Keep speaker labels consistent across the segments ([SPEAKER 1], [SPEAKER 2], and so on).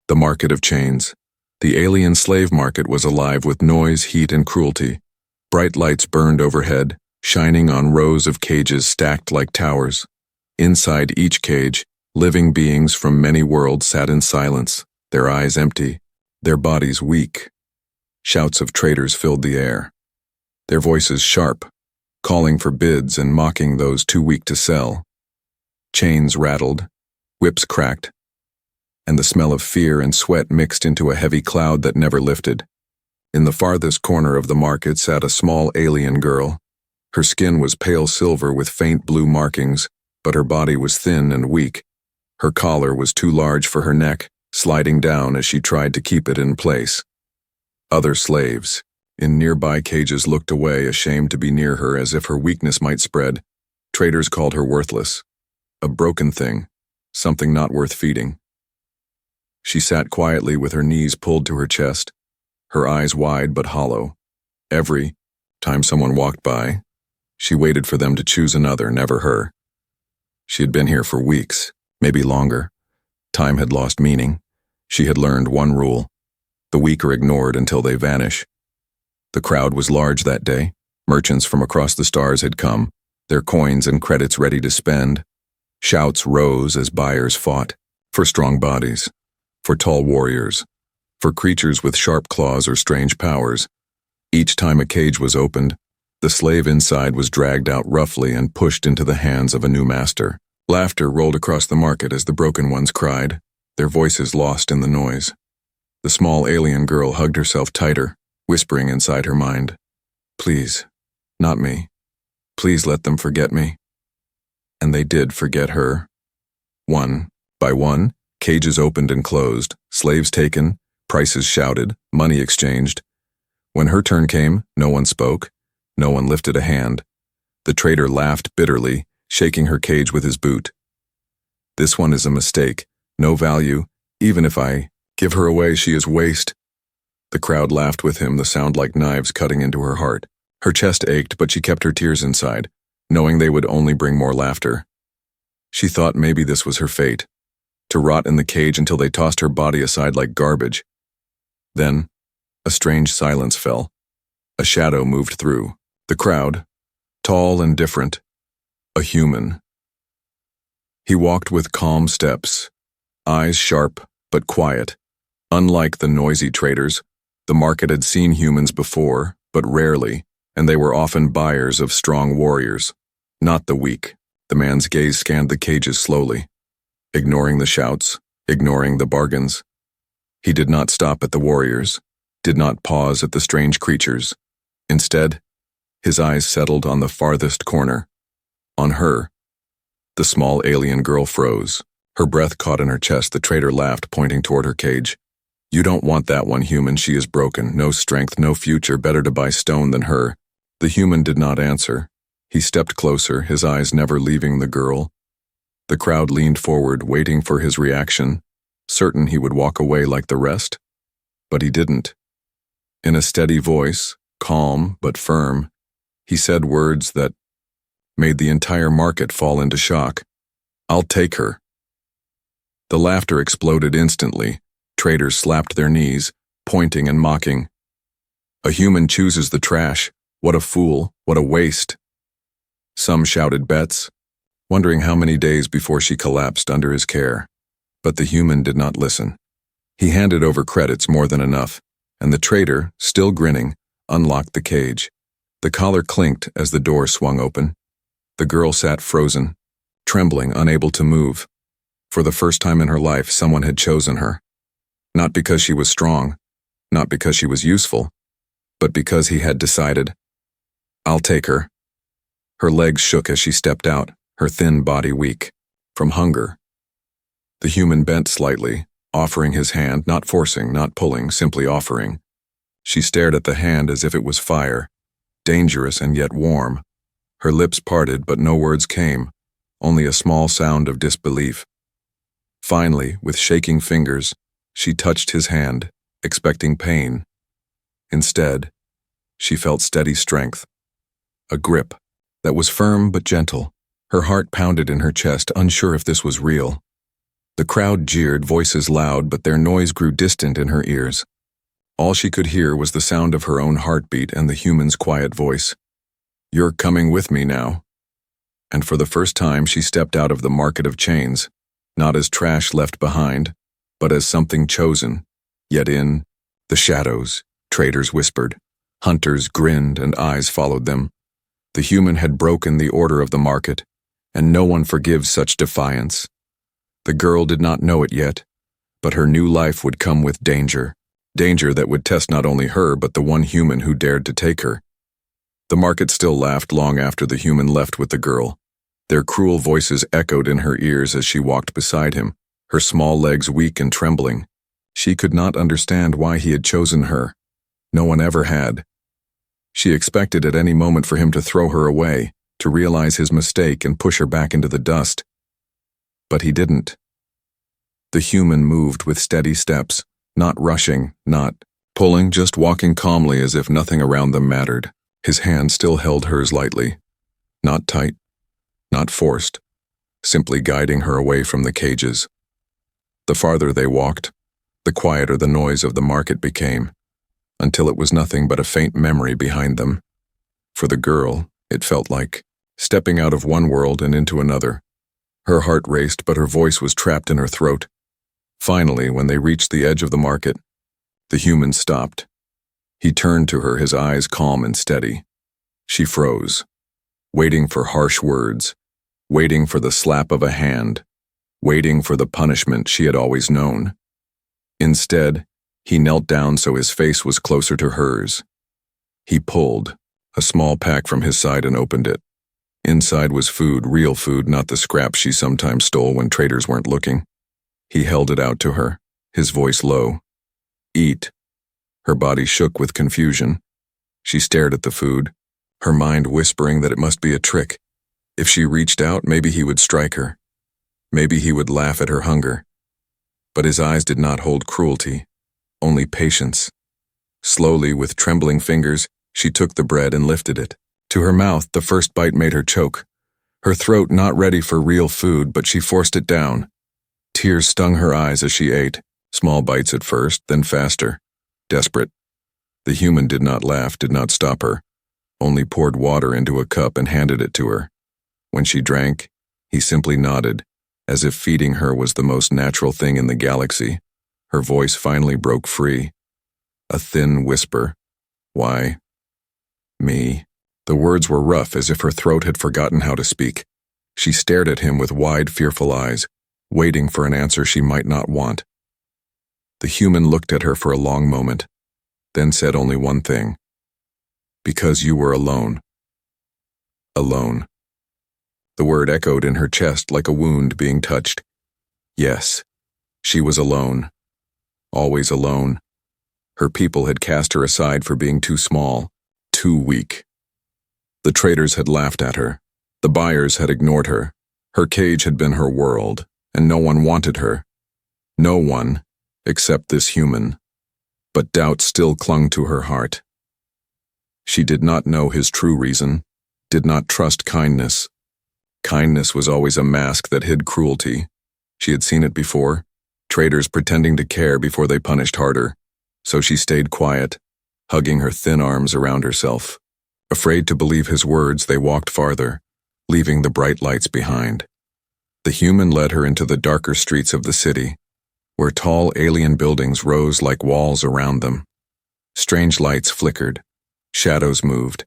[SPEAKER 1] The market of chains. The alien slave market was alive with noise, heat, and cruelty. Bright lights burned overhead, shining on rows of cages stacked like towers. Inside each cage, living beings from many worlds sat in silence, their eyes empty, their bodies weak. Shouts of traders filled the air, their voices sharp, calling for bids and mocking those too weak to sell. Chains rattled, whips cracked, and the smell of fear and sweat mixed into a heavy cloud that never lifted. In the farthest corner of the market sat a small alien girl. Her skin was pale silver with faint blue markings, but her body was thin and weak. Her collar was too large for her neck, sliding down as she tried to keep it in place. Other slaves in nearby cages looked away, ashamed to be near her as if her weakness might spread. Traders called her worthless, a broken thing, something not worth feeding. She sat quietly with her knees pulled to her chest, her eyes wide but hollow. Every time someone walked by, she waited for them to choose another, never her. She had been here for weeks, maybe longer. Time had lost meaning. She had learned one rule: the weak are ignored until they vanish. The crowd was large that day. Merchants from across the stars had come, their coins and credits ready to spend. Shouts rose as buyers fought for strong bodies, for tall warriors, for creatures with sharp claws or strange powers. Each time a cage was opened, the slave inside was dragged out roughly and pushed into the hands of a new master. Laughter rolled across the market as the broken ones cried, their voices lost in the noise. The small alien girl hugged herself tighter, whispering inside her mind, "Please, not me. Please let them forget me." And they did forget her. One by one, cages opened and closed, slaves taken, prices shouted, money exchanged. When her turn came, no one spoke, no one lifted a hand. The trader laughed bitterly, shaking her cage with his boot. "This one is a mistake, no value. Even if I give her away, she is waste." The crowd laughed with him, the sound like knives cutting into her heart. Her chest ached, but she kept her tears inside, knowing they would only bring more laughter. She thought maybe this was her fate, to rot in the cage until they tossed her body aside like garbage. Then, a strange silence fell. A shadow moved through the crowd, tall and different, a human. He walked with calm steps, eyes sharp but quiet. Unlike the noisy traders, the market had seen humans before, but rarely, and they were often buyers of strong warriors, not the weak. The man's gaze scanned the cages slowly, ignoring the shouts, ignoring the bargains. He did not stop at the warriors, did not pause at the strange creatures. Instead, his eyes settled on the farthest corner, on her. The small alien girl froze. Her breath caught in her chest. The trader laughed, pointing toward her cage. "You don't want that one, human. She is broken. No strength, no future. Better to buy stone than her." The human did not answer. He stepped closer, his eyes never leaving the girl. The crowd leaned forward, waiting for his reaction, certain he would walk away like the rest. But he didn't. In a steady voice, calm but firm, he said words that made the entire market fall into shock. "I'll take her." The laughter exploded instantly. Traders slapped their knees, pointing and mocking. "A human chooses the trash. What a fool, what a waste." Some shouted bets, wondering how many days before she collapsed under his care. But the human did not listen. He handed over credits, more than enough, and the trader, still grinning, unlocked the cage. The collar clinked as the door swung open. The girl sat frozen, trembling, unable to move. For the first time in her life, someone had chosen her. Not because she was strong, not because she was useful, but because he had decided. "I'll take her." Her legs shook as she stepped out, her thin body weak from hunger. The human bent slightly, offering his hand, not forcing, not pulling, simply offering. She stared at the hand as if it was fire, dangerous and yet warm. Her lips parted, but no words came, only a small sound of disbelief. Finally, with shaking fingers, she touched his hand, expecting pain. Instead, she felt steady strength, a grip that was firm but gentle. Her heart pounded in her chest, unsure if this was real. The crowd jeered, voices loud, but their noise grew distant in her ears. All she could hear was the sound of her own heartbeat and the human's quiet voice. "You're coming with me now." And for the first time she stepped out of the market of chains, not as trash left behind, but as something chosen. Yet in the shadows, traders whispered, hunters grinned, and eyes followed them. The human had broken the order of the market, and no one forgives such defiance. The girl did not know it yet, but her new life would come with danger. Danger that would test not only her, but the one human who dared to take her. The market still laughed long after the human left with the girl. Their cruel voices echoed in her ears as she walked beside him, her small legs weak and trembling. She could not understand why he had chosen her. No one ever had. She expected at any moment for him to throw her away, to realize his mistake and push her back into the dust. But he didn't. The human moved with steady steps, not rushing, not pulling, just walking calmly as if nothing around them mattered. His hand still held hers lightly. Not tight, not forced, simply guiding her away from the cages. The farther they walked, the quieter the noise of the market became, until it was nothing but a faint memory behind them. For the girl, it felt like stepping out of one world and into another. Her heart raced, but her voice was trapped in her throat. Finally, when they reached the edge of the market, the human stopped. He turned to her, his eyes calm and steady. She froze, waiting for harsh words, waiting for the slap of a hand, waiting for the punishment she had always known. Instead, he knelt down so his face was closer to hers. He pulled a small pack from his side and opened it. Inside was food, real food, not the scraps she sometimes stole when traders weren't looking. He held it out to her, his voice low. "Eat." Her body shook with confusion. She stared at the food, her mind whispering that it must be a trick. If she reached out, maybe he would strike her. Maybe he would laugh at her hunger. But his eyes did not hold cruelty, only patience. Slowly, with trembling fingers, she took the bread and lifted it. To her mouth, the first bite made her choke. Her throat not ready for real food, but she forced it down. Tears stung her eyes as she ate, small bites at first, then faster. Desperate. The human did not laugh, did not stop her, only poured water into a cup and handed it to her. When she drank, he simply nodded, as if feeding her was the most natural thing in the galaxy. Her voice finally broke free. A thin whisper. "Why? Me?" The words were rough, as if her throat had forgotten how to speak. She stared at him with wide, fearful eyes, waiting for an answer she might not want. The human looked at her for a long moment, then said only one thing. "Because you were alone." Alone. The word echoed in her chest like a wound being touched. Yes, she was alone. Always alone. Her people had cast her aside for being too small, too weak. The traders had laughed at her. The buyers had ignored her. Her cage had been her world, and no one wanted her. No one, except this human. But doubt still clung to her heart. She did not know his true reason, did not trust kindness. Kindness was always a mask that hid cruelty. She had seen it before, traders pretending to care before they punished harder. So she stayed quiet, hugging her thin arms around herself. Afraid to believe his words, they walked farther, leaving the bright lights behind. The human led her into the darker streets of the city, where tall alien buildings rose like walls around them. Strange lights flickered, shadows moved,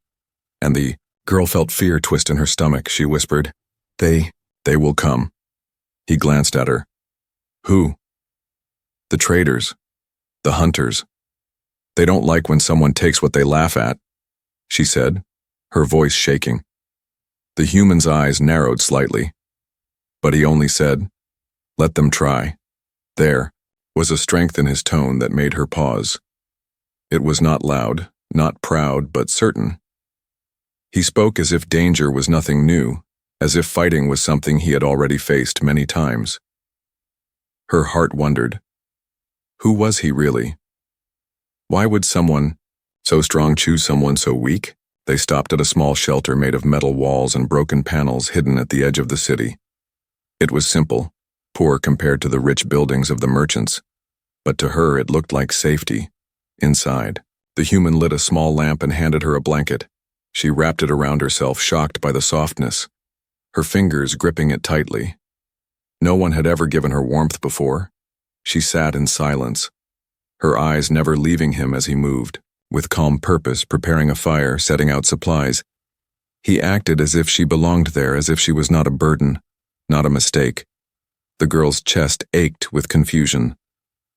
[SPEAKER 1] and the girl felt fear twist in her stomach. She whispered, They will come." He glanced at her. "Who?" "The traders. The hunters. They don't like when someone takes what they laugh at," she said, her voice shaking. The human's eyes narrowed slightly, but he only said, "Let them try." There was a strength in his tone that made her pause. It was not loud, not proud, but certain. He spoke as if danger was nothing new, as if fighting was something he had already faced many times. Her heart wondered, who was he really? Why would someone so strong choose someone so weak? They stopped at a small shelter made of metal walls and broken panels hidden at the edge of the city. It was simple, poor compared to the rich buildings of the merchants, but to her it looked like safety. Inside, the human lit a small lamp and handed her a blanket. She wrapped it around herself, shocked by the softness, her fingers gripping it tightly. No one had ever given her warmth before. She sat in silence, her eyes never leaving him as he moved, with calm purpose, preparing a fire, setting out supplies. He acted as if she belonged there, as if she was not a burden, not a mistake. The girl's chest ached with confusion.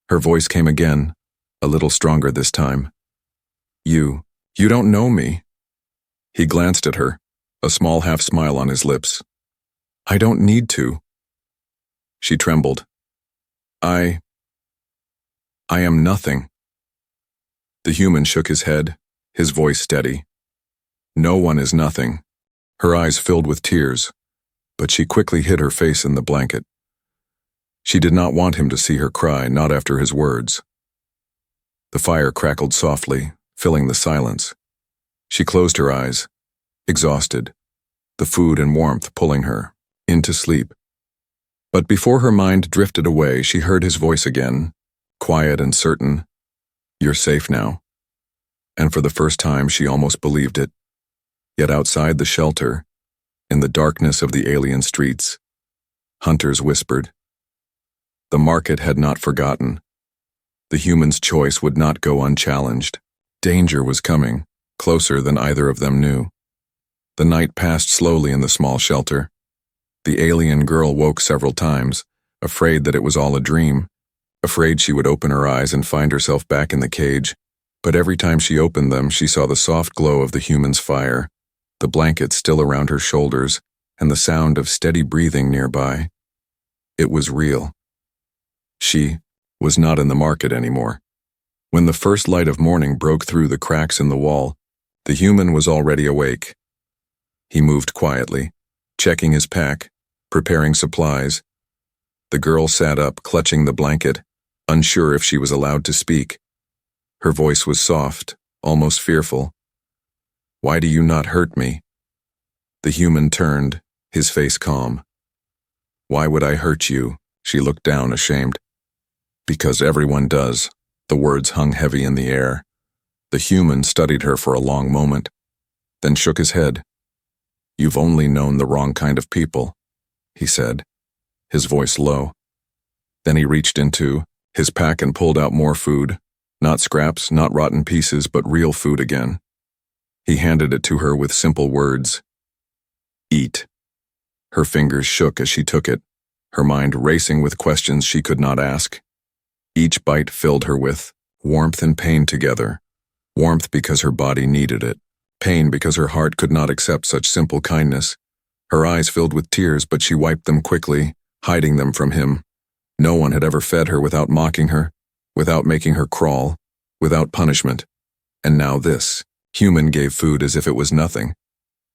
[SPEAKER 1] Her voice came again, a little stronger this time. You don't know me." He glanced at her, a small half-smile on his lips. "I don't need to." She trembled. I am nothing." The human shook his head, his voice steady. "No one is nothing." Her eyes filled with tears, but she quickly hid her face in the blanket. She did not want him to see her cry, not after his words. The fire crackled softly, filling the silence. She closed her eyes, exhausted, the food and warmth pulling her into sleep. But before her mind drifted away, she heard his voice again, quiet and certain. "You're safe now." And for the first time, she almost believed it. Yet outside the shelter, in the darkness of the alien streets, hunters whispered. The market had not forgotten. The human's choice would not go unchallenged. Danger was coming, closer than either of them knew. The night passed slowly in the small shelter. The alien girl woke several times, afraid that it was all a dream, afraid she would open her eyes and find herself back in the cage. But every time she opened them, she saw the soft glow of the human's fire, the blanket still around her shoulders, and the sound of steady breathing nearby. It was real. She was not in the market anymore. When the first light of morning broke through the cracks in the wall, the human was already awake. He moved quietly, checking his pack, preparing supplies. The girl sat up, clutching the blanket, unsure if she was allowed to speak. Her voice was soft, almost fearful. "Why do you not hurt me?" The human turned, his face calm. "Why would I hurt you?" She looked down, ashamed. "Because everyone does." The words hung heavy in the air. The human studied her for a long moment, then shook his head. "You've only known the wrong kind of people," he said, his voice low. Then he reached into his pack and pulled out more food, not scraps, not rotten pieces, but real food again. He handed it to her with simple words. "Eat." Her fingers shook as she took it, her mind racing with questions she could not ask. Each bite filled her with warmth and pain together. Warmth because her body needed it. Pain because her heart could not accept such simple kindness. Her eyes filled with tears, but she wiped them quickly, hiding them from him. No one had ever fed her without mocking her, without making her crawl, without punishment. And now this. Human gave food as if it was nothing,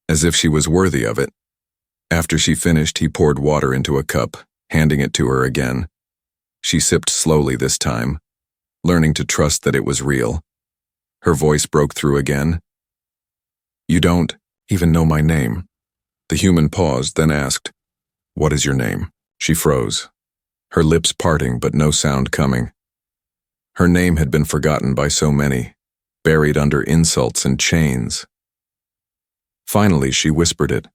[SPEAKER 1] as if she was worthy of it. After she finished, he poured water into a cup, handing it to her again. She sipped slowly this time, learning to trust that it was real. Her voice broke through again. "You don't even know my name." The human paused, then asked, "What is your name?" She froze, her lips parting but no sound coming. Her name had been forgotten by so many, buried under insults and chains. Finally, she whispered it,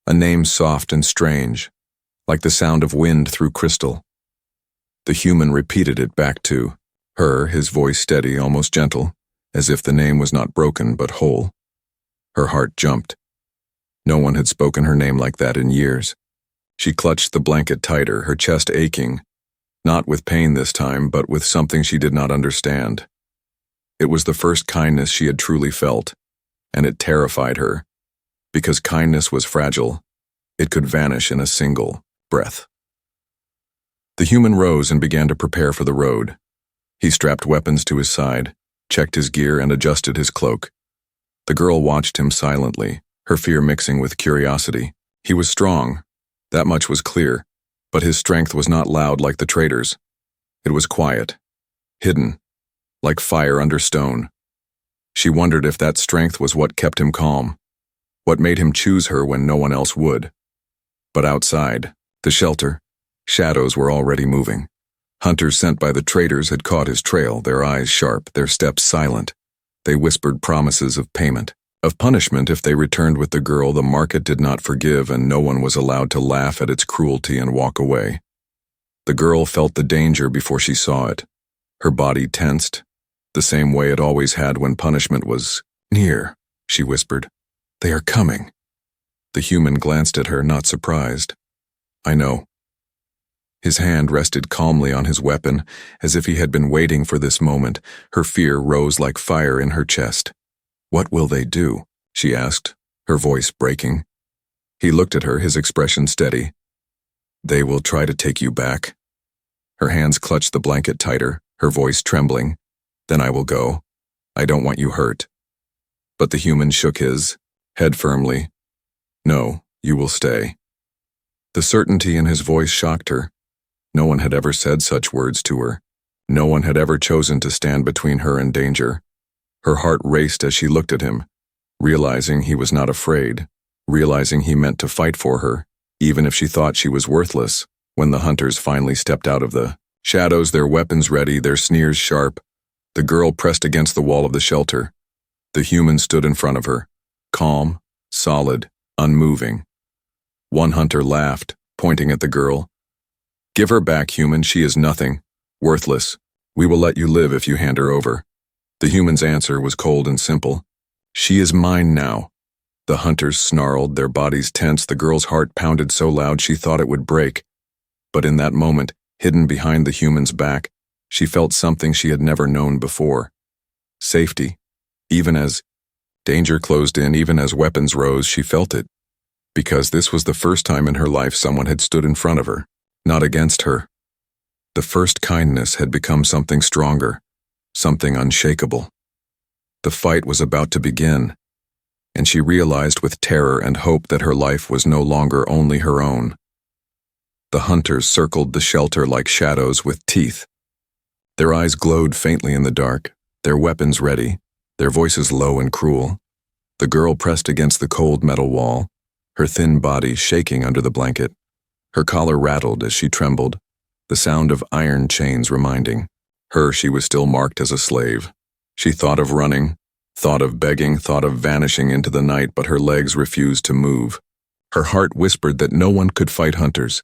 [SPEAKER 1] a name soft and strange, like the sound of wind through crystal. The human repeated it back to her, his voice steady, almost gentle, as if the name was not broken but whole. Her heart jumped. No one had spoken her name like that in years. She clutched the blanket tighter, her chest aching, not with pain this time, but with something she did not understand. It was the first kindness she had truly felt, and it terrified her, because kindness was fragile. It could vanish in a single breath. The human rose and began to prepare for the road. He strapped weapons to his side, checked his gear, and adjusted his cloak. The girl watched him silently, her fear mixing with curiosity. He was strong, that much was clear, but his strength was not loud like the traders. It was quiet, hidden, like fire under stone. She wondered if that strength was what kept him calm, what made him choose her when no one else would. But outside, the shelter, Shadows were already moving. Hunters sent by the traders had caught his trail, their eyes sharp, their steps silent. They whispered promises of payment, of punishment if they returned with the girl the market did not forgive, and no one was allowed to laugh at its cruelty and walk away. The girl felt the danger before she saw it. Her body tensed, the same way it always had when punishment was near, she whispered. They are coming. The human glanced at her, not surprised. I know. His hand rested calmly on his weapon, as if he had been waiting for this moment. Her fear rose like fire in her chest. What will they do? She asked, her voice breaking. He looked at her, his expression steady. They will try to take you back. Her hands clutched the blanket tighter, her voice trembling. Then I will go. I don't want you hurt. But the human shook his head firmly. No, you will stay. The certainty in his voice shocked her. No one had ever said such words to her. No one had ever chosen to stand between her and danger. Her heart raced as she looked at him, realizing he was not afraid, realizing he meant to fight for her, even if she thought she was worthless. When the hunters finally stepped out of the shadows, their weapons ready, their sneers sharp, the girl pressed against the wall of the shelter. The human stood in front of her, calm, solid, unmoving. One hunter laughed, pointing at the girl. Give her back, human. She is nothing. Worthless. We will let you live if you hand her over. The human's answer was cold and simple. She is mine now. The hunters snarled, their bodies tense. The girl's heart pounded so loud she thought it would break. But in that moment, hidden behind the human's back, she felt something she had never known before. Safety. Even as danger closed in, even as weapons rose, she felt it. Because this was the first time in her life someone had stood in front of her. Not against her. The first kindness had become something stronger, something unshakable. The fight was about to begin, and she realized with terror and hope that her life was no longer only her own. The hunters circled the shelter like shadows with teeth. Their eyes glowed faintly in the dark, their weapons ready, their voices low and cruel. The girl pressed against the cold metal wall, her thin body shaking under the blanket. Her collar rattled as she trembled, the sound of iron chains reminding her she was still marked as a slave. She thought of running, thought of begging, thought of vanishing into the night, but her legs refused to move. Her heart whispered that no one could fight hunters.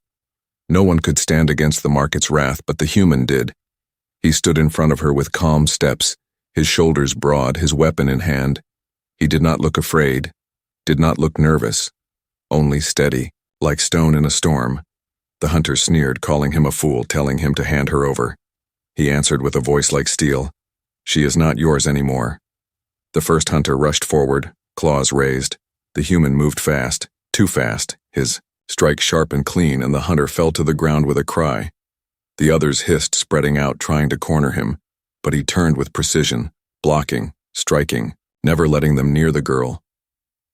[SPEAKER 1] No one could stand against the market's wrath, but the human did. He stood in front of her with calm steps, his shoulders broad, his weapon in hand. He did not look afraid, did not look nervous, only steady. Like stone in a storm. The hunter sneered, calling him a fool, telling him to hand her over. He answered with a voice like steel. She is not yours anymore. The first hunter rushed forward, claws raised. The human moved fast, too fast, his strike sharp and clean, and the hunter fell to the ground with a cry. The others hissed, spreading out, trying to corner him, but he turned with precision, blocking, striking, never letting them near the girl.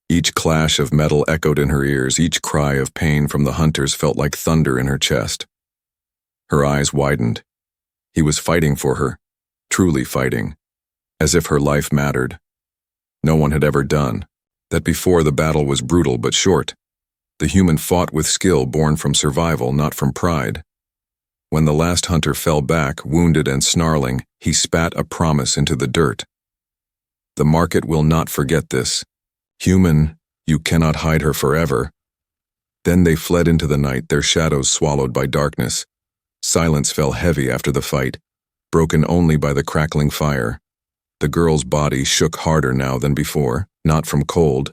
[SPEAKER 1] Each clash of metal echoed in her ears, each cry of pain from the hunters felt like thunder in her chest. Her eyes widened. He was fighting for her, truly fighting, as if her life mattered. No one had ever done that before. The battle was brutal but short. The human fought with skill born from survival, not from pride. When the last hunter fell back, wounded and snarling, he spat a promise into the dirt. The market will not forget this. Human, you cannot hide her forever. Then they fled into the night, their shadows swallowed by darkness. Silence fell heavy after the fight, broken only by the crackling fire. The girl's body shook harder now than before, not from cold,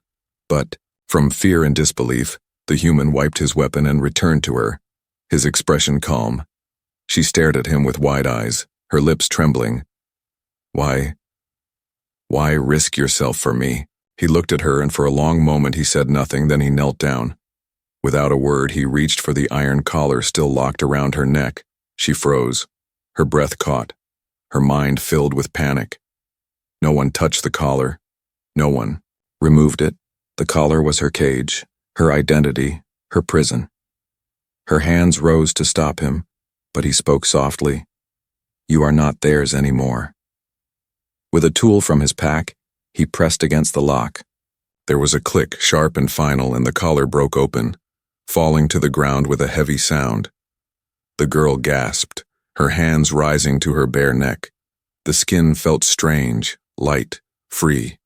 [SPEAKER 1] but from fear and disbelief. The human wiped his weapon and returned to her, his expression calm. She stared at him with wide eyes, her lips trembling. Why risk yourself for me? He looked at her, and for a long moment he said nothing, then he knelt down. Without a word, he reached for the iron collar still locked around her neck. She froze, her breath caught, her mind filled with panic. No one touched the collar. No one removed it. The collar was her cage, her identity, her prison. Her hands rose to stop him, but he spoke softly. You are not theirs anymore. With a tool from his pack, he pressed against the lock. There was a click, sharp and final, and the collar broke open, falling to the ground with a heavy sound. The girl gasped, her hands rising to her bare neck. The skin felt strange, light, free.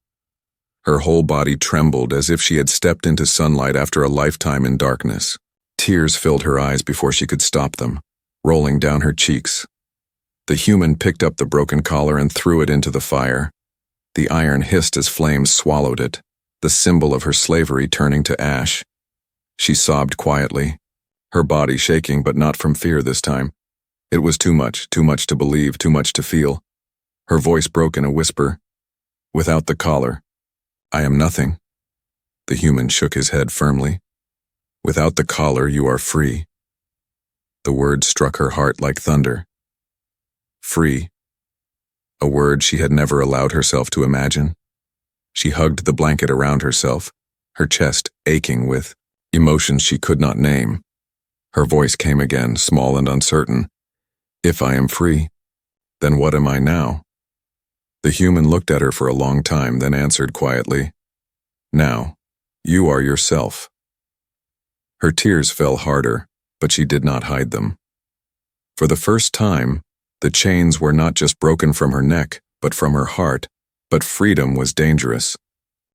[SPEAKER 1] Her whole body trembled as if she had stepped into sunlight after a lifetime in darkness. Tears filled her eyes before she could stop them, rolling down her cheeks. The human picked up the broken collar and threw it into the fire. The iron hissed as flames swallowed it, the symbol of her slavery turning to ash. She sobbed quietly, her body shaking, but not from fear this time. It was too much to believe, too much to feel. Her voice broke in a whisper. Without the collar, I am nothing. The human shook his head firmly. Without the collar, you are free. The word struck her heart like thunder. Free. A word she had never allowed herself to imagine. She hugged the blanket around herself, her chest aching with emotions she could not name. Her voice came again, small and uncertain. If I am free, then what am I now? The human looked at her for a long time, then answered quietly, Now, you are yourself. Her tears fell harder, but she did not hide them. For the first time, the chains were not just broken from her neck, but from her heart, but freedom was dangerous.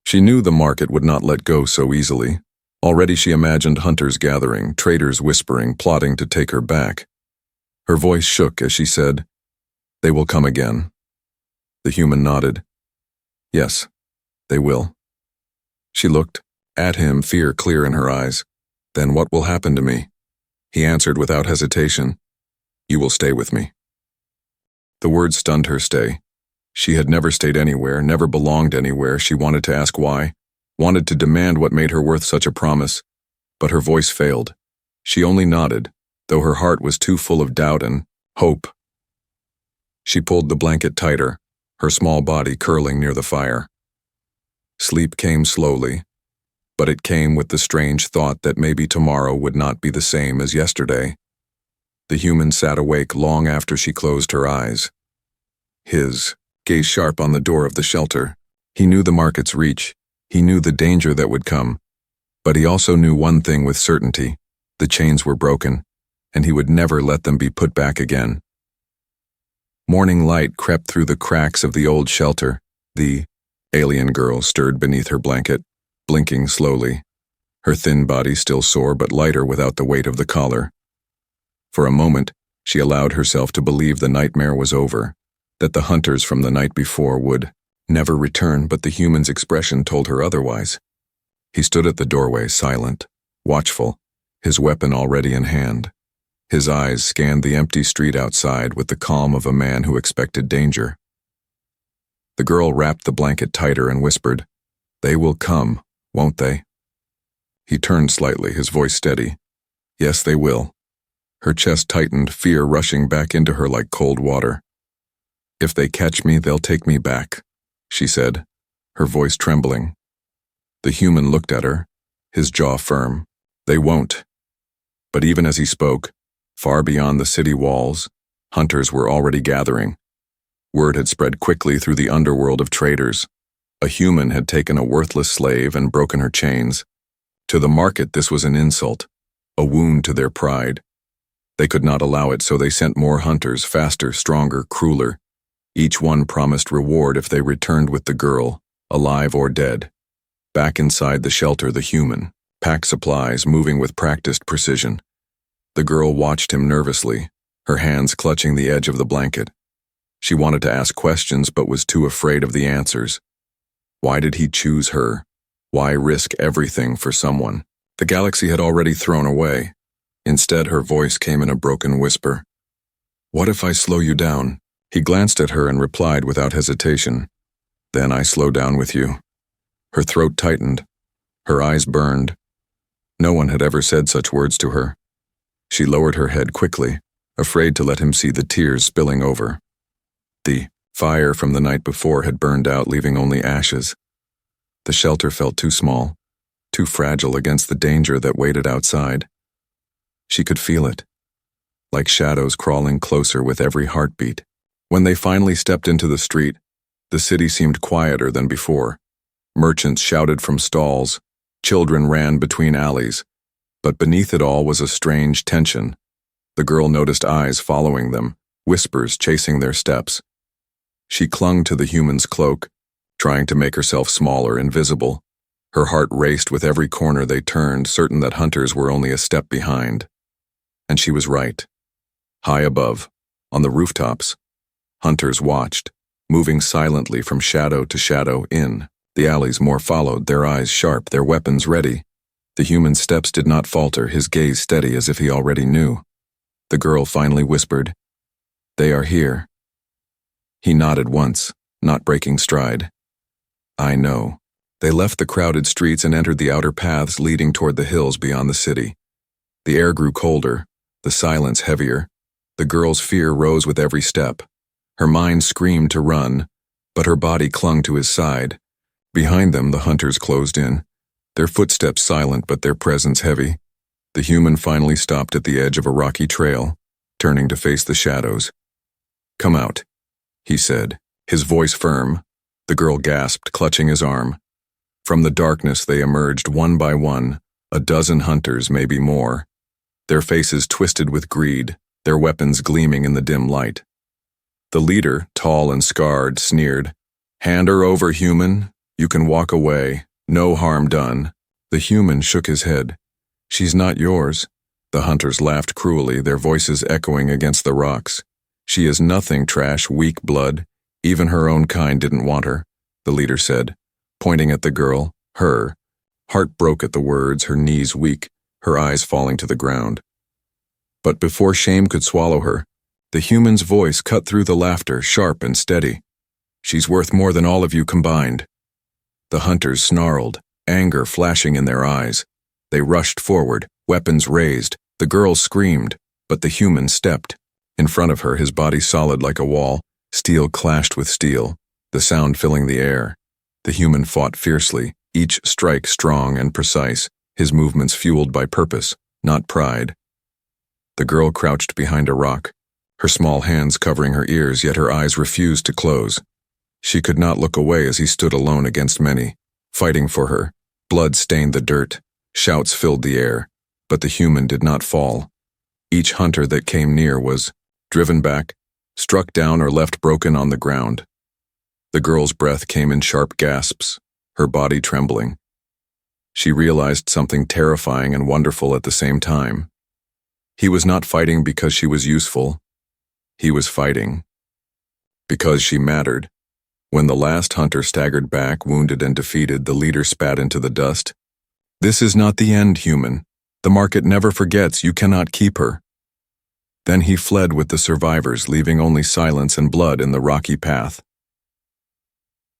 [SPEAKER 1] She knew the market would not let go so easily. Already she imagined hunters gathering, traders whispering, plotting to take her back. Her voice shook as she said, They will come again. The human nodded. Yes, they will. She looked at him, fear clear in her eyes. Then what will happen to me? He answered without hesitation. You will stay with me. The word stunned her. Stay. She had never stayed anywhere, never belonged anywhere. She wanted to ask why, wanted to demand what made her worth such a promise, but her voice failed. She only nodded, though her heart was too full of doubt and hope. She pulled the blanket tighter, her small body curling near the fire. Sleep came slowly, but it came with the strange thought that maybe tomorrow would not be the same as yesterday. The human sat awake long after she closed her eyes. His gaze sharp on the door of the shelter. He knew the market's reach. He knew the danger that would come. But he also knew one thing with certainty. The chains were broken, and he would never let them be put back again. Morning light crept through the cracks of the old shelter. The alien girl stirred beneath her blanket, blinking slowly, her thin body still sore but lighter without the weight of the collar. For a moment, she allowed herself to believe the nightmare was over, that the hunters from the night before would never return, but the human's expression told her otherwise. He stood at the doorway, silent, watchful, his weapon already in hand. His eyes scanned the empty street outside with the calm of a man who expected danger. The girl wrapped the blanket tighter and whispered, They will come, won't they? He turned slightly, his voice steady. Yes, they will. Her chest tightened, fear rushing back into her like cold water. If they catch me, they'll take me back, she said, her voice trembling. The human looked at her, his jaw firm. They won't. But even as he spoke, far beyond the city walls, hunters were already gathering. Word had spread quickly through the underworld of traders. A human had taken a worthless slave and broken her chains. To the market, this was an insult, a wound to their pride. They could not allow it, so they sent more hunters, faster, stronger, crueler. Each one promised reward if they returned with the girl, alive or dead. Back inside the shelter, the human packed supplies, moving with practiced precision. The girl watched him nervously, her hands clutching the edge of the blanket. She wanted to ask questions but was too afraid of the answers. Why did he choose her? Why risk everything for someone the galaxy had already thrown away? Instead, her voice came in a broken whisper. What if I slow you down? He glanced at her and replied without hesitation. Then I slow down with you. Her throat tightened. Her eyes burned. No one had ever said such words to her. She lowered her head quickly, afraid to let him see the tears spilling over. The fire from the night before had burned out, leaving only ashes. The shelter felt too small, too fragile against the danger that waited outside. She could feel it, like shadows crawling closer with every heartbeat. When they finally stepped into the street, the city seemed quieter than before. Merchants shouted from stalls, children ran between alleys, but beneath it all was a strange tension. The girl noticed eyes following them, whispers chasing their steps. She clung to the human's cloak, trying to make herself smaller and visible. Her heart raced with every corner they turned, certain that hunters were only a step behind. And she was right. High above, on the rooftops, hunters watched, moving silently from shadow to shadow in. The alleys more followed, their eyes sharp, their weapons ready. The human's steps did not falter, his gaze steady as if he already knew. The girl finally whispered, "They are here." He nodded once, not breaking stride. "I know." They left the crowded streets and entered the outer paths leading toward the hills beyond the city. The air grew colder, the silence heavier. The girl's fear rose with every step. Her mind screamed to run, but her body clung to his side. Behind them, the hunters closed in, their footsteps silent but their presence heavy. The human finally stopped at the edge of a rocky trail, turning to face the shadows. "Come out," he said, his voice firm. The girl gasped, clutching his arm. From the darkness they emerged one by one, a dozen hunters, maybe more. Their faces twisted with greed, their weapons gleaming in the dim light. The leader, tall and scarred, sneered, "Hand her over, human. You can walk away. No harm done." The human shook his head. "She's not yours." The hunters laughed cruelly, their voices echoing against the rocks. "She is nothing, trash, weak blood. Even her own kind didn't want her," the leader said, pointing at the girl, her. Heart broke at the words, her knees weak, her eyes falling to the ground. But before shame could swallow her, the human's voice cut through the laughter, sharp and steady. "She's worth more than all of you combined." The hunters snarled, anger flashing in their eyes. They rushed forward, weapons raised. The girl screamed, but the human stepped. In front of her, his body solid like a wall, steel clashed with steel, the sound filling the air. The human fought fiercely, each strike strong and precise, his movements fueled by purpose, not pride. The girl crouched behind a rock, her small hands covering her ears, yet her eyes refused to close. She could not look away as he stood alone against many, fighting for her. Blood stained the dirt, shouts filled the air, but the human did not fall. Each hunter that came near was driven back, struck down or left broken on the ground. The girl's breath came in sharp gasps, her body trembling. She realized something terrifying and wonderful at the same time. He was not fighting because she was useful. He was fighting because she mattered. When the last hunter staggered back, wounded and defeated, the leader spat into the dust. "This is not the end, human. The market never forgets. You cannot keep her." Then he fled with the survivors, leaving only silence and blood in the rocky path.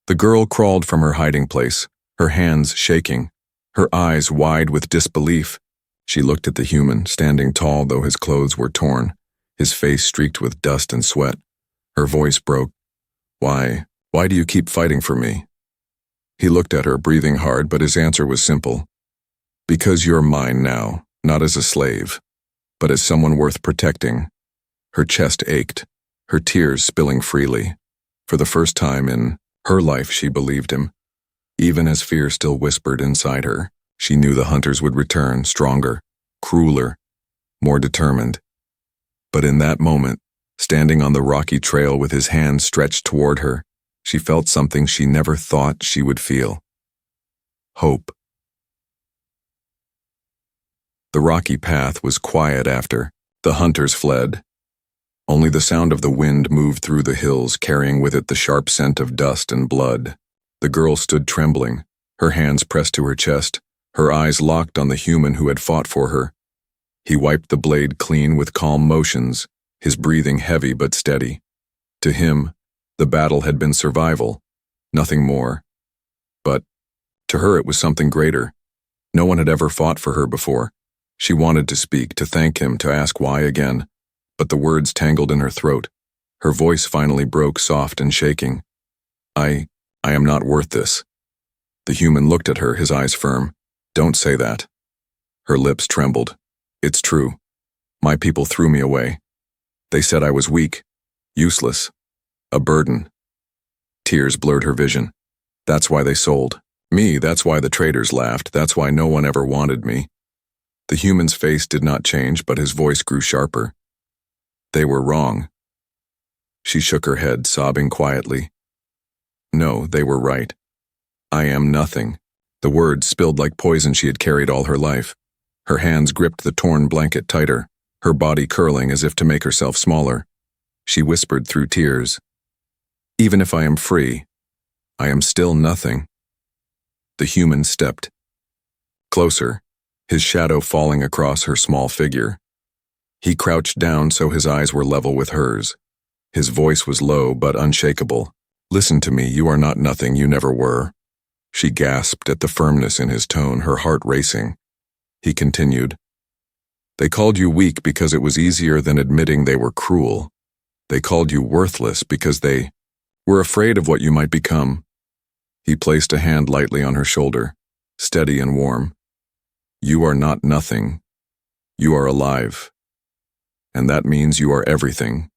[SPEAKER 1] The girl crawled from her hiding place, her hands shaking, her eyes wide with disbelief. She looked at the human, standing tall though his clothes were torn, his face streaked with dust and sweat. Her voice broke. Why do you keep fighting for me?" He looked at her, breathing hard, but his answer was simple. "Because you're mine now, not as a slave, but as someone worth protecting." Her chest ached, her tears spilling freely. For the first time in her life, she believed him. Even as fear still whispered inside her, she knew the hunters would return, stronger, crueler, more determined. But in that moment, standing on the rocky trail with his hands stretched toward her, she felt something she never thought she would feel. Hope. The rocky path was quiet after the hunters fled. Only the sound of the wind moved through the hills, carrying with it the sharp scent of dust and blood. The girl stood trembling, her hands pressed to her chest, her eyes locked on the human who had fought for her. He wiped the blade clean with calm motions, his breathing heavy but steady. To him, the battle had been survival, nothing more. But to her it was something greater. No one had ever fought for her before. She wanted to speak, to thank him, to ask why again, but the words tangled in her throat. Her voice finally broke, soft and shaking. I am not worth this." The human looked at her, his eyes firm. "Don't say that." Her lips trembled. "It's true. My people threw me away. They said I was weak, useless, a burden." Tears blurred her vision. "That's why they sold me. That's why the traders laughed. That's why no one ever wanted me." The human's face did not change, but his voice grew sharper. They were wrong. She shook her head, sobbing quietly. No, they were right. I am nothing. The words spilled like poison she had carried all her life. Her hands gripped the torn blanket tighter, her body curling as if to make herself smaller. She whispered through tears, "Even if I am free, I am still nothing." The human stepped closer, his shadow falling across her small figure. He crouched down so his eyes were level with hers. His voice was low but unshakable. "Listen to me, you are not nothing, you never were." She gasped at the firmness in his tone, her heart racing. He continued, "They called you weak because it was easier than admitting they were cruel. They called you worthless because they were afraid of what you might become." He placed a hand lightly on her shoulder, steady and warm. "You are not nothing. You are alive. And that means you are everything."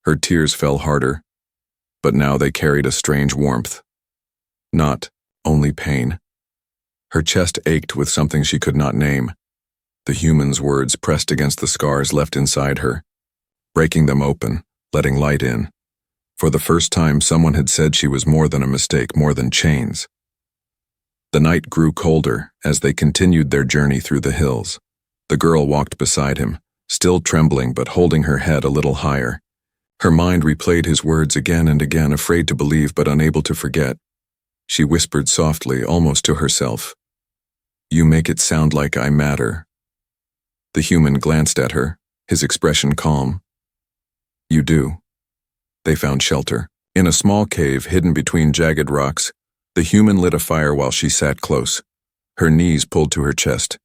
[SPEAKER 1] Her tears fell harder, but now they carried a strange warmth. Not only pain. Her chest ached with something she could not name. The human's words pressed against the scars left inside her, breaking them open, letting light in. For the first time, someone had said she was more than a mistake, more than chains. The night grew colder as they continued their journey through the hills. The girl walked beside him, still trembling but holding her head a little higher. Her mind replayed his words again and again, afraid to believe but unable to forget. She whispered softly, almost to herself, "You make it sound like I matter." The human glanced at her, his expression calm. "You do." They found shelter. In a small cave hidden between jagged rocks, the human lit a fire while she sat close, her knees pulled to her chest.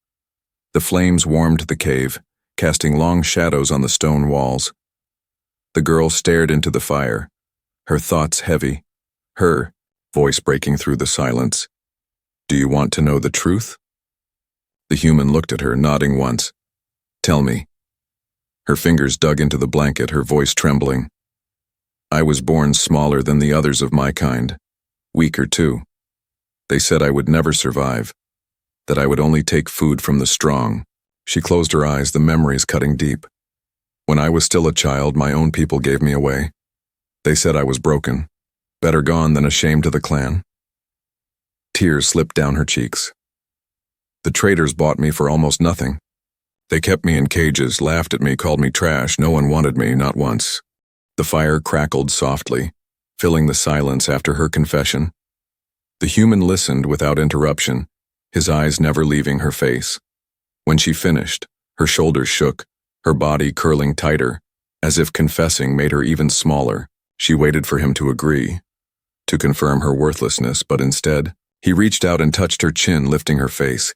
[SPEAKER 1] The flames warmed the cave, casting long shadows on the stone walls. The girl stared into the fire, her thoughts heavy, her voice breaking through the silence. "Do you want to know the truth?" The human looked at her, nodding once. "Tell me." Her fingers dug into the blanket, her voice trembling. "I was born smaller than the others of my kind, weaker too. They said I would never survive, that I would only take food from the strong." She closed her eyes, the memories cutting deep. "When I was still a child, my own people gave me away. They said I was broken, better gone than a shame to the clan." Tears slipped down her cheeks. "The traders bought me for almost nothing. They kept me in cages, laughed at me, called me trash. No one wanted me, not once." The fire crackled softly, filling the silence after her confession. The human listened without interruption, his eyes never leaving her face. When she finished, her shoulders shook, her body curling tighter, as if confessing made her even smaller. She waited for him to agree, to confirm her worthlessness, but instead, he reached out and touched her chin, lifting her face.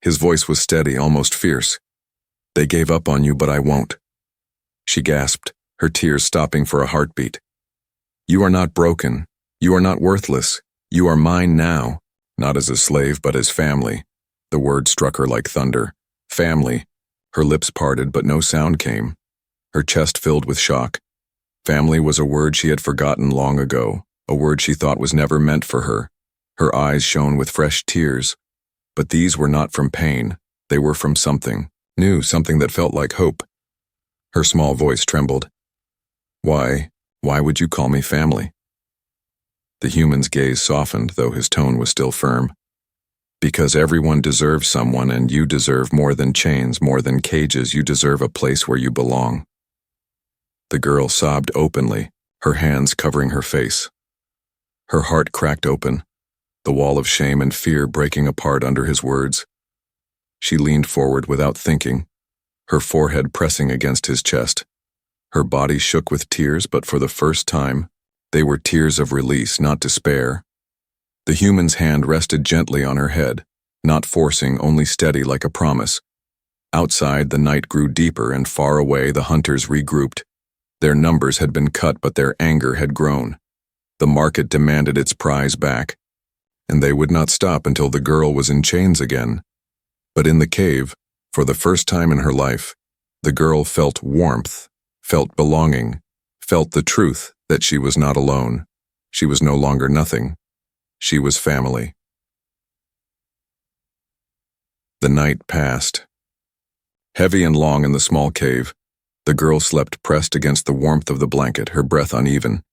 [SPEAKER 1] His voice was steady, almost fierce. "They gave up on you, but I won't." She gasped, her tears stopping for a heartbeat. "You are not broken. You are not worthless. You are mine now, not as a slave, but as family." The word struck her like thunder. Family. Her lips parted, but no sound came. Her chest filled with shock. Family was a word she had forgotten long ago, a word she thought was never meant for her. Her eyes shone with fresh tears. But these were not from pain. They were from something new, something that felt like hope. Her small voice trembled. Why would you call me family?" The human's gaze softened, though his tone was still firm. "Because everyone deserves someone, and you deserve more than chains, more than cages. You deserve a place where you belong." The girl sobbed openly, her hands covering her face. Her heart cracked open, the wall of shame and fear breaking apart under his words. She leaned forward without thinking, her forehead pressing against his chest. Her body shook with tears, but for the first time, they were tears of release, not despair. The human's hand rested gently on her head, not forcing, only steady like a promise. Outside, the night grew deeper, and far away the hunters regrouped. Their numbers had been cut, but their anger had grown. The market demanded its prize back, and they would not stop until the girl was in chains again. But in the cave, for the first time in her life, the girl felt warmth, felt belonging, felt the truth that she was not alone. She was no longer nothing. She was family. The night passed. Heavy and long in the small cave, The girl slept pressed against the warmth of the blanket, her breath uneven,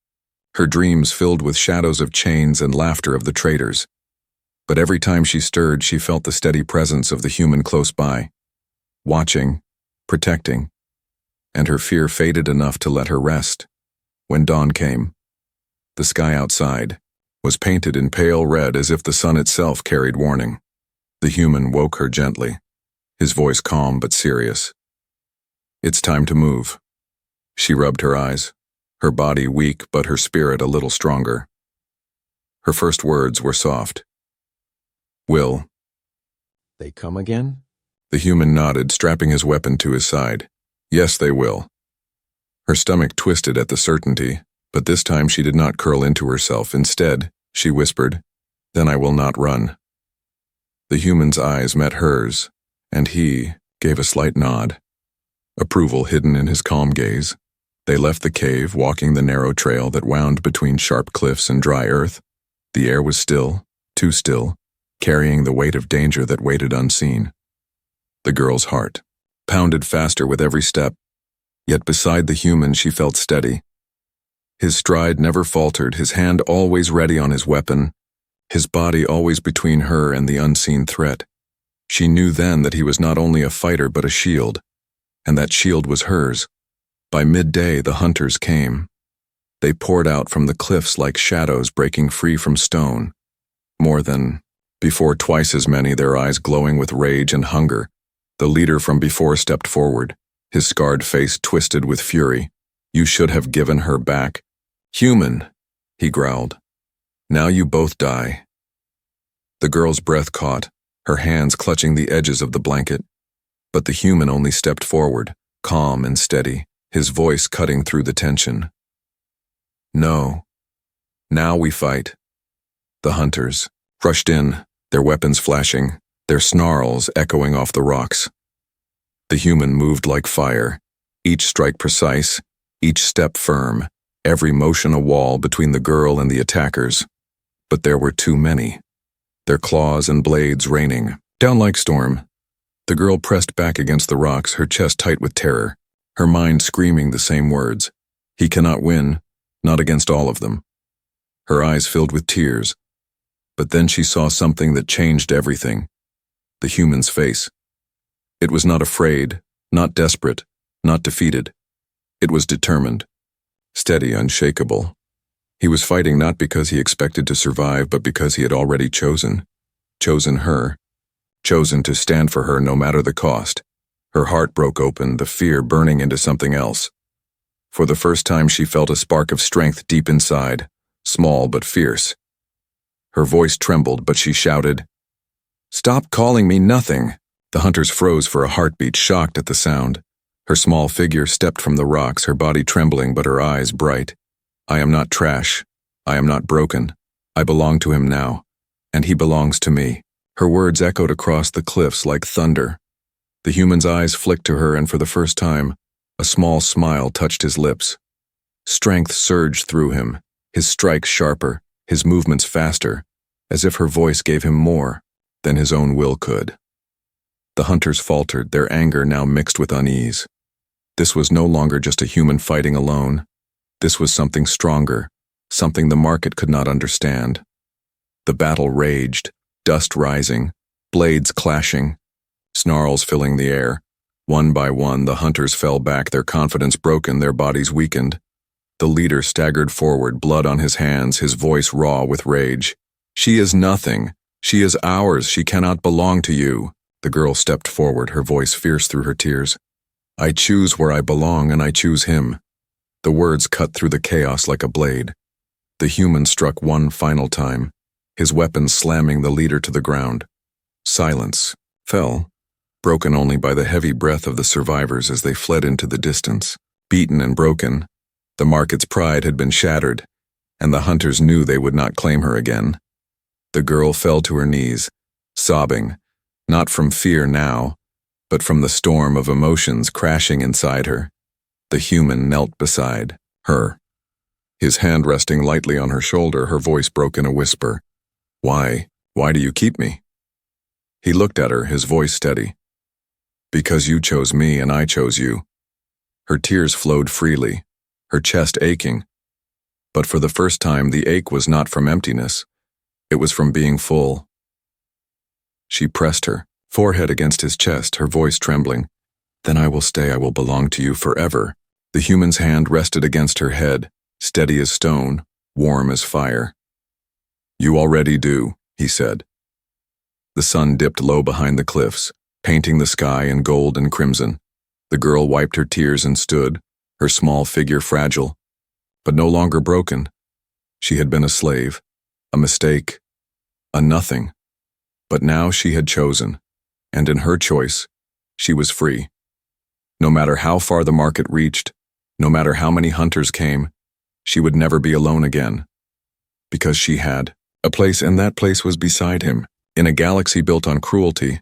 [SPEAKER 1] her dreams filled with shadows of chains and laughter of the traitors. But every time she stirred, she felt the steady presence of the human close by, watching, protecting, and her fear faded enough to let her rest. When dawn came, the sky outside was painted in pale red as if the sun itself carried warning. The human woke her gently, his voice calm but serious. "It's time to move." She rubbed her eyes, her body weak but her spirit a little stronger. Her first words were soft. "Will they come again?" The human nodded, strapping his weapon to his side. "Yes, they will." Her stomach twisted at the certainty, but this time she did not curl into herself. Instead, she whispered, "Then I will not run." The human's eyes met hers, and he gave a slight nod, approval hidden in his calm gaze. They left the cave, walking the narrow trail that wound between sharp cliffs and dry earth. The air was still, too still, carrying the weight of danger that waited unseen. The girl's heart pounded faster with every step, yet beside the human she felt steady. His stride never faltered, his hand always ready on his weapon, his body always between her and the unseen threat. She knew then that he was not only a fighter but a shield, and that shield was hers. By midday the hunters came. They poured out from the cliffs like shadows breaking free from stone. More than before, twice as many, their eyes glowing with rage and hunger. The leader from before stepped forward, his scarred face twisted with fury. "You should have given her back." "Human," he growled. "Now you both die." The girl's breath caught, her hands clutching the edges of the blanket. But the human only stepped forward, calm and steady, his voice cutting through the tension. "No. Now we fight." The hunters rushed in, their weapons flashing, their snarls echoing off the rocks. The human moved like fire, each strike precise, each step firm, every motion a wall between the girl and the attackers. But there were too many, their claws and blades raining down like storm. The girl pressed back against the rocks, her chest tight with terror, her mind screaming the same words. He cannot win, not against all of them. Her eyes filled with tears. But then she saw something that changed everything. The human's face. It was not afraid, not desperate, not defeated. It was determined, steady, unshakable. He was fighting not because he expected to survive, but because he had already chosen her, chosen to stand for her no matter the cost. Her heart broke open, the fear burning into something else. For the first time she felt a spark of strength deep inside, small but fierce. Her voice trembled, but she shouted, "Stop calling me nothing!" The hunters froze for a heartbeat, shocked at the sound. Her small figure stepped from the rocks, her body trembling but her eyes bright. "I am not trash. I am not broken. I belong to him now, and he belongs to me." Her words echoed across the cliffs like thunder. The human's eyes flicked to her, and for the first time, a small smile touched his lips. Strength surged through him, his strikes sharper, his movements faster, as if her voice gave him more than his own will could. The hunters faltered, their anger now mixed with unease. This was no longer just a human fighting alone. This was something stronger, something the market could not understand. The battle raged, dust rising, blades clashing, snarls filling the air. One by one, the hunters fell back, their confidence broken, their bodies weakened. The leader staggered forward, blood on his hands, his voice raw with rage. "She is nothing. She is ours. She cannot belong to you." The girl stepped forward, her voice fierce through her tears. "I choose where I belong, and I choose him." The words cut through the chaos like a blade. The human struck one final time, his weapon slamming the leader to the ground. Silence fell, broken only by the heavy breath of the survivors as they fled into the distance. Beaten and broken, the market's pride had been shattered, and the hunters knew they would not claim her again. The girl fell to her knees, sobbing, not from fear now, but from the storm of emotions crashing inside her. The human knelt beside her, his hand resting lightly on her shoulder, her voice broke in a whisper. Why do you keep me?" He looked at her, his voice steady. "Because you chose me and I chose you." Her tears flowed freely, her chest aching. But for the first time, the ache was not from emptiness. It was from being full. She pressed her forehead against his chest, her voice trembling. "Then I will stay, I will belong to you forever." The human's hand rested against her head, steady as stone, warm as fire. "You already do," he said. The sun dipped low behind the cliffs, painting the sky in gold and crimson. The girl wiped her tears and stood, her small figure fragile, but no longer broken. She had been a slave, a mistake, a nothing. But now she had chosen, and in her choice, she was free. No matter how far the market reached, no matter how many hunters came, she would never be alone again. Because she had a place, and that place was beside him. In a galaxy built on cruelty,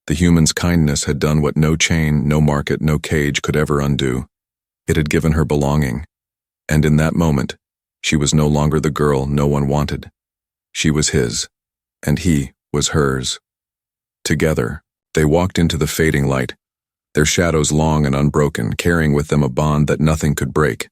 [SPEAKER 1] the human's kindness had done what no chain, no market, no cage could ever undo. It had given her belonging. And in that moment, she was no longer the girl no one wanted. She was his, and he was hers. Together, they walked into the fading light, their shadows long and unbroken, carrying with them a bond that nothing could break.